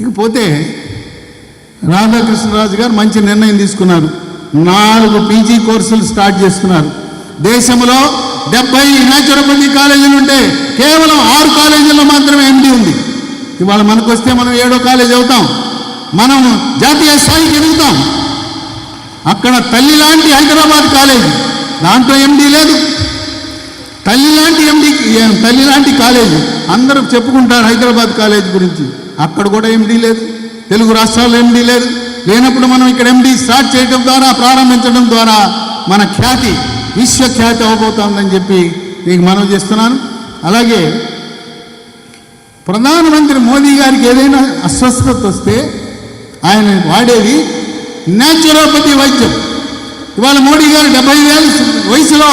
ఇకపోతే రాధాకృష్ణరాజు గారు మంచి నిర్ణయం తీసుకున్నారు. 4 పీజీ కోర్సులు స్టార్ట్ చేస్తున్నారు. దేశంలో 70 న్యాచురోపతి కాలేజీలు ఉంటే కేవలం 6 కాలేజీల్లో మాత్రమే ఎండి ఉంది. ఇవాళ మనకు వస్తే మనం 7వ కాలేజీ అవుతాం, మనం జాతీయ స్థాయికి ఎదుగుతాం. అక్కడ తల్లి లాంటి హైదరాబాద్ కాలేజీ, దాంట్లో ఎండి లేదు. తల్లి లాంటి కాలేజీ అందరూ చెప్పుకుంటారు హైదరాబాద్ కాలేజీ గురించి. అక్కడ కూడా ఎండి లేదు. తెలుగు రాష్ట్రాల్లో ఎండి లేదు. లేనప్పుడు మనం ఇక్కడ ఎండి స్టార్ట్ చేయడం ద్వారా, ప్రారంభించడం ద్వారా మన ఖ్యాతి విశ్వఖ్యాతి అవబోతోందని చెప్పి మీకు మనవి చేస్తున్నాను. అలాగే ప్రధానమంత్రి మోదీ గారికి ఏదైనా అస్వస్థత వస్తే ఆయన వాడేది న్యాచురోపతి వైద్యం. ఇవాళ మోడీ గారు 70 ఏళ్ళ వయసులో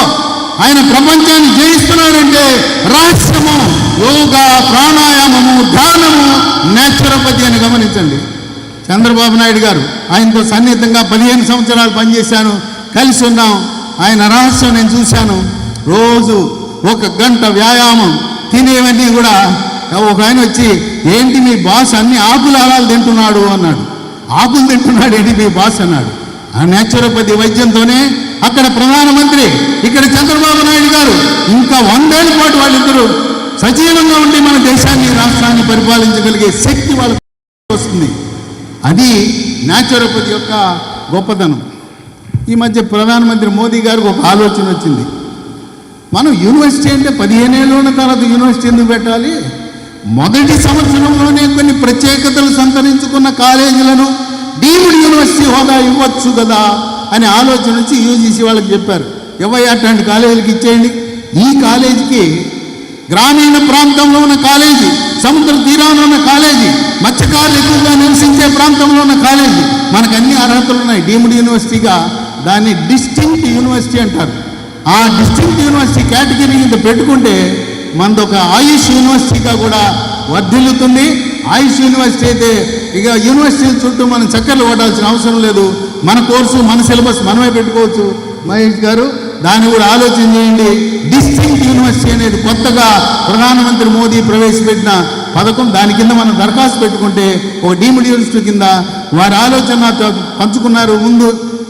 ఆయన ప్రపంచాన్ని జయిస్తున్నారంటే రహస్యము యోగా, ప్రాణాయామము, ధ్యానము, న్యాచురోపతి అని గమనించండి. చంద్రబాబు నాయుడు గారు ఆయనతో సన్నిహితంగా 15 సంవత్సరాలు పనిచేశాను, కలిసి ఉన్నాం. ఆయన రహస్యం నేను చూశాను. రోజు 1 గంట వ్యాయామం, తినేవన్నీ కూడా. ఒక ఆయన వచ్చి, ఏంటి మీ బాస్ అన్ని ఆకులు అలాలు తింటున్నాడు అన్నాడు. ఆకులు తింటున్నాడు ఏంటి మీ బాస్ అన్నాడు. ఆ న్యాచురోపతి వైద్యంతోనే అక్కడ ప్రధానమంత్రి, ఇక్కడ చంద్రబాబు నాయుడు గారు ఇంకా 100 ఏళ్ల పాటు వాళ్ళిద్దరూ సజీవంగా ఉండి మన దేశాన్ని, రాష్ట్రాన్ని పరిపాలించగలిగే శక్తి వాళ్ళకి వస్తుంది. అది న్యాచురోపతి యొక్క గొప్పతనం. ఈ మధ్య ప్రధానమంత్రి మోదీ గారికి ఒక ఆలోచన వచ్చింది. మనం యూనివర్సిటీ అంటే 15 ఏళ్ళు ఉన్న తర్వాత యూనివర్సిటీ ఎందుకు పెట్టాలి? మొదటి సంవత్సరంలోనే కొన్ని ప్రత్యేకతలు సంతరించుకున్న కాలేజీలను డీమ్డ్ యూనివర్సిటీ హోదా ఇవ్వచ్చు కదా అనే ఆలోచన వచ్చి యూజీసీ వాళ్ళకి చెప్పారు. అట్లాంటి కాలేజీలకు ఇచ్చేయండి. ఈ కాలేజీకి గ్రామీణ ప్రాంతంలో ఉన్న కాలేజీ, సముద్ర తీరాన ఉన్న కాలేజీ, మత్స్యకారులు ఎక్కువగా నివసించే ప్రాంతంలో ఉన్న కాలేజీ, మనకు అన్ని అర్హతలు ఉన్నాయి. డీమ్డ్ యూనివర్సిటీగా దాన్ని డిస్టింక్ట్ యూనివర్సిటీ అంటారు. ఆ డిస్టింక్ట్ యూనివర్సిటీ కేటగిరీ కింద పెట్టుకుంటే మనదొక ఆయుష్ యూనివర్సిటీగా కూడా వర్ధిల్లుతుంది. ఆయుష్ యూనివర్సిటీ అయితే ఇక యూనివర్సిటీల చుట్టూ మనం చక్కర్లు కొట్టాల్సిన అవసరం లేదు. మన కోర్సు, మన సిలబస్ మనమే పెట్టుకోవచ్చు. మహేష్ గారు దాన్ని కూడా ఆలోచన చేయండి. డిస్టింక్ట్ యూనివర్సిటీ అనేది కొత్తగా ప్రధానమంత్రి మోదీ ప్రవేశపెట్టిన పథకం. దాని కింద మనం దరఖాస్తు పెట్టుకుంటే ఒక డీమ్డ్ యూనివర్సిటీ కింద వారి ఆలోచన పంచుకున్నారు. ముందు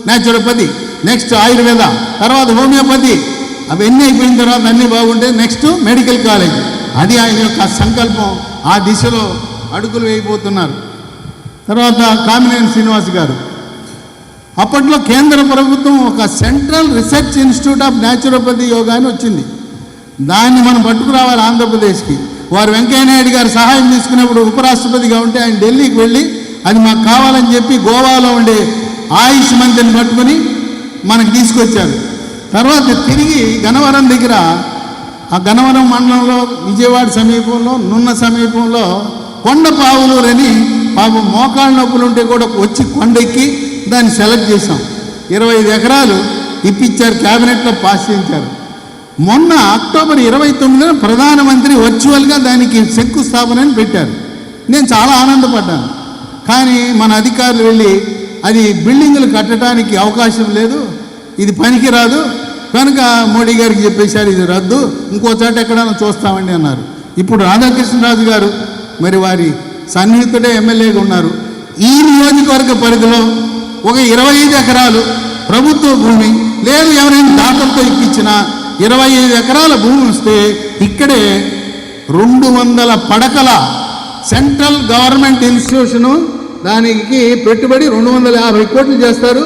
న్యాచురోపతి, నెక్స్ట్ ఆయుర్వేద, తర్వాత హోమియోపతి, అవన్నీ అయిపోయిన తర్వాత అన్నీ బాగుంటే నెక్స్ట్ మెడికల్ కాలేజ్. అది ఆయన యొక్క సంకల్పం. ఆ దిశలో అడుగులు వేయబోతున్నారు. తర్వాత కామినేని శ్రీనివాస్ గారు, అప్పట్లో కేంద్ర ప్రభుత్వం ఒక central research institute of naturopathy yoga అని వచ్చింది. దాన్ని మనం పట్టుకురావాలి ఆంధ్రప్రదేశ్కి. వారు వెంకయ్యనాయుడు గారు సహాయం తీసుకునేప్పుడు ఉపరాష్ట్రపతిగా ఉంటే ఆయన ఢిల్లీకి వెళ్ళి అది మాకు కావాలని చెప్పి గోవాలో ఉండే ఆయుష్ మంత్రిని పట్టుకుని మనకు తీసుకొచ్చారు. తర్వాత తిరిగి గన్నవరం దగ్గర, ఆ గన్నవరం మండలంలో విజయవాడ సమీపంలో నున్న సమీపంలో కొండపావులూరు అని పాపం మోకాళ్ళ నొప్పులు ఉంటే కూడా వచ్చి కొండెక్కి దాన్ని సెలెక్ట్ చేశాం. 25 ఎకరాలు ఇప్పించారు, క్యాబినెట్లో పాస్ చేయించారు. మొన్న అక్టోబర్ 29న ప్రధానమంత్రి వర్చువల్గా దానికి శంకుస్థాపనని పెట్టారు. నేను చాలా ఆనందపడ్డాను. కానీ మన అధికారులు వెళ్ళి అది బిల్డింగులు కట్టడానికి అవకాశం లేదు, ఇది పనికిరాదు కనుక మోడీ గారికి చెప్పేశారు ఇది రద్దు, ఇంకో చోట ఎక్కడైనా చూస్తామండి అన్నారు. ఇప్పుడు రాధాకృష్ణరాజు గారు మరి వారి సన్నిహితుడే ఎమ్మెల్యేగా ఉన్నారు. ఈ నియోజకవర్గ పరిధిలో ఒక 25 ఎకరాలు ప్రభుత్వ భూమి లేదు, ఎవరైనా దాతలతో ఇప్పించిన 25 ఎకరాల భూమి వస్తే ఇక్కడే 200 పడకల సెంట్రల్ గవర్నమెంట్ ఇన్స్టిట్యూషను, దానికి పెట్టుబడి 250 కోట్లు చేస్తారు.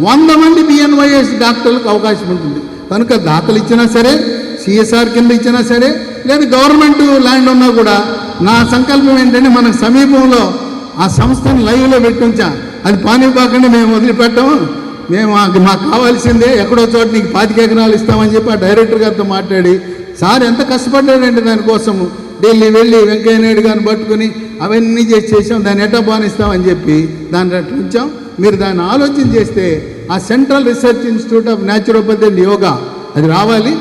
100 మంది బిఎన్వైఎస్ డాక్టర్లకు అవకాశం ఉంటుంది. కనుక దాతలు ఇచ్చినా సరే, సిఎస్ఆర్ కింద ఇచ్చినా సరే, లేదా గవర్నమెంట్ ల్యాండ్ ఉన్నా కూడా నా సంకల్పం ఏంటంటే మన సమీపంలో ఆ సంస్థను లైవ్లో పెట్టించా. అది పానివ్వకుండా మేము వదిలిపెట్టాము, మేము మాకు కావాల్సిందే, ఎక్కడో చోట నీకు 25 ఎకరాలు ఇస్తామని చెప్పి ఆ డైరెక్టర్ గారితో మాట్లాడి, సార్ ఎంత కష్టపడ్డాడంటే దానికోసము ఢిల్లీ వెళ్ళి వెంకయ్యనాయుడు గారిని పట్టుకుని అవన్నీ చేసాం, దాన్ని ఎట్టా బానిస్తామని చెప్పి దాన్ని అట్లా ఉంచాం. మీరు దాన్ని ఆలోచన చేస్తే ఆ central research institute of naturopathy and yoga అది రావాలి.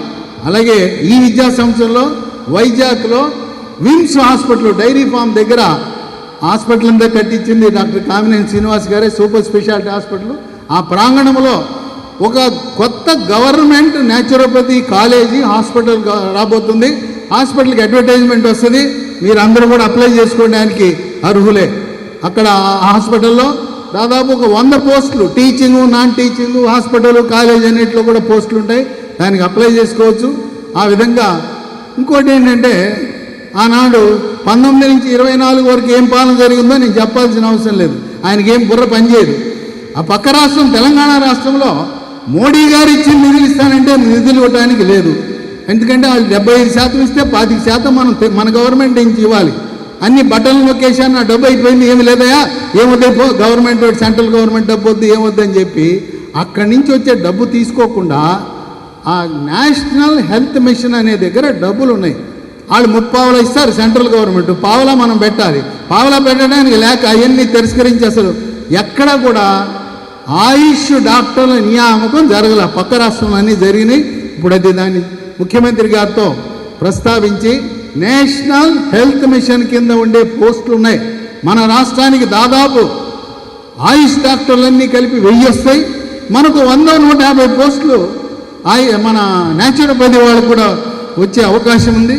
అలాగే ఈ విద్యా సంవత్సరంలో వైజాగ్లో విమ్స్ హాస్పిటల్ డైరీ ఫామ్ దగ్గర హాస్పిటల్ అంతా కట్టించింది డాక్టర్ కామినేని శ్రీనివాస్ గారే, సూపర్ స్పెషాలిటీ హాస్పిటల్. ఆ ప్రాంగణంలో ఒక కొత్త గవర్నమెంట్ న్యాచురోపతి కాలేజీ హాస్పిటల్ రాబోతుంది. హాస్పిటల్కి అడ్వర్టైజ్మెంట్ వస్తుంది, మీరు అందరూ కూడా అప్లై చేసుకోవడానికి అర్హులే. అక్కడ ఆ హాస్పిటల్లో దాదాపు ఒక 100 పోస్టులు, teaching, non teaching, hospital, college అన్నింటిలో కూడా పోస్టులు ఉంటాయి. దానికి అప్లై చేసుకోవచ్చు. ఆ విధంగా ఇంకోటి ఏంటంటే, ఆనాడు 19 నుంచి 24 వరకు ఏం పాలన జరిగిందో నేను చెప్పాల్సిన అవసరం లేదు. ఆయనకి ఏం బుర్ర పనిచేయదు. ఆ పక్క రాష్ట్రం తెలంగాణ రాష్ట్రంలో మోడీ గారు ఇచ్చిన నిధులు ఇస్తానంటే నిధులు ఇవ్వడానికి లేదు. ఎందుకంటే వాళ్ళు 75% ఇస్తే 25% మన గవర్నమెంట్ నుంచి ఇవ్వాలి. అన్ని బట్టలు నొక్కేసాను, నా డబ్బు అయిపోయింది, ఏమి లేదయా, ఏమొద్దు గవర్నమెంట్ సెంట్రల్ గవర్నమెంట్ డబ్బు వద్దు, ఏమొద్దని చెప్పి అక్కడి నుంచి వచ్చే డబ్బు తీసుకోకుండా ఆ నేషనల్ హెల్త్ మిషన్ అనే దగ్గర డబ్బులు ఉన్నాయి. వాళ్ళు 30 పావలా ఇస్తారు సెంట్రల్ గవర్నమెంట్, పావలా మనం పెట్టాలి. పావలా పెట్టడానికి లేక అవన్నీ తిరస్కరించి అసలు ఎక్కడ కూడా ఆయుష్ డాక్టర్ల నియామకం జరగల. పక్క రాష్ట్రంలో అన్నీ జరిగినాయి. ఇప్పుడు అది దాన్ని ముఖ్యమంత్రి గారితో ప్రస్తావించి నేషనల్ హెల్త్ మిషన్ కింద ఉండే పోస్టులు ఉన్నాయి. మన రాష్ట్రానికి దాదాపు ఆయుష్ డాక్టర్లన్నీ కలిపి 1000 వస్తాయి. మనకు 100-150 పోస్టులు మన న్యాచురోపతి వాళ్ళకు కూడా వచ్చే అవకాశం ఉంది.